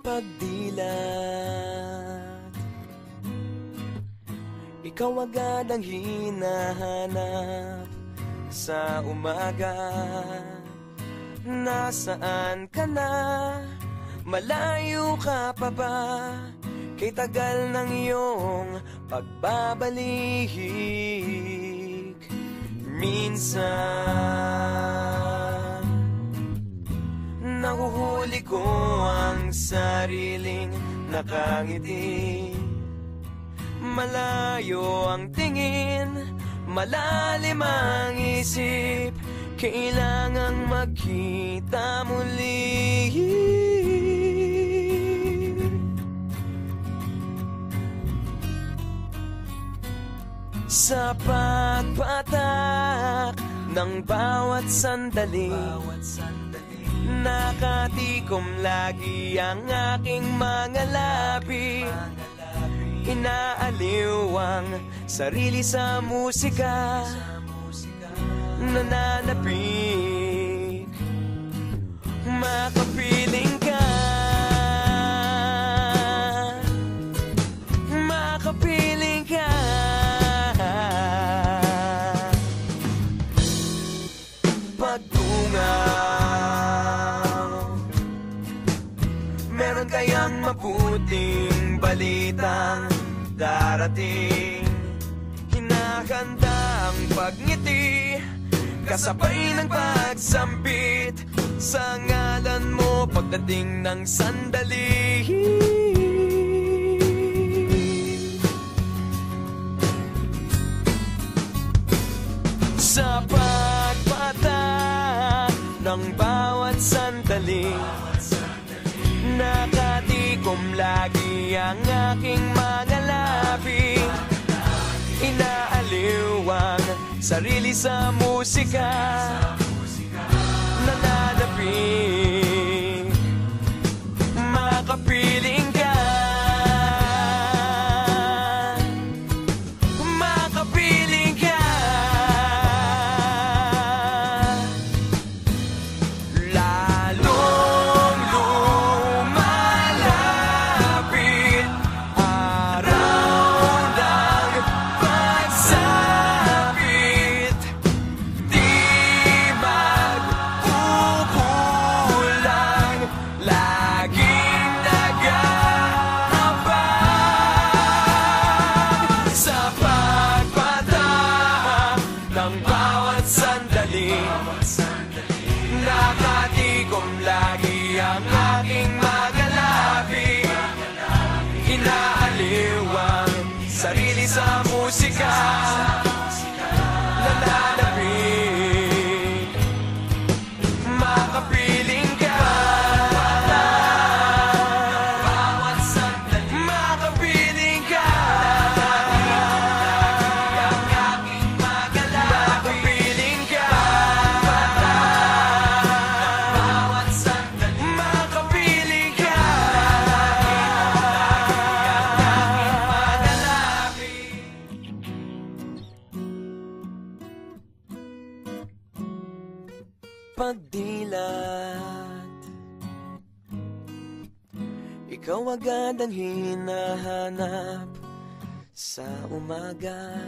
pagdilat, ikaw agad ang hinahanap sa umaga. Nasaan ka na? Malayo ka pa ba? Kay tagal ng iyong pagbabalik. Minsan nahuhuli ko ang sariling nakangiti. Malayo ang tingin, malalim ang isip, kailangang magkita muli. Sa pagpatak ng bawat sandali, nakatikom lagi ang aking mga labi. Inaaliw ang sarili sa musika, nananapik, makapiling ka, makapiling ka. Pagtungaw, meron kayang mabuting balitang darating. Hinahanda ang pagngiti, kasabay ng pagsambit sa ngalan mo pagdating ng sandali. Sa pagpatak ng bawat sandali, nakatikom lagi ang aking mga labi. Inaaliw ang sarili sa musika, nananapik, makapiling ka, makapiling ka. Lalong lumalapit araw ng pagsapit, di magkukulang, laging nag-aabang. Sa pagpatak ng bawat sandali, nakatikom lagi ang aking mga labi. Inaaliw ang sarili sa musika, nananapik, makapiling ka, makapiling ka, makapiling ka, makapiling ka. Pagdilat, ikaw agad ang hinahanap sa umaga.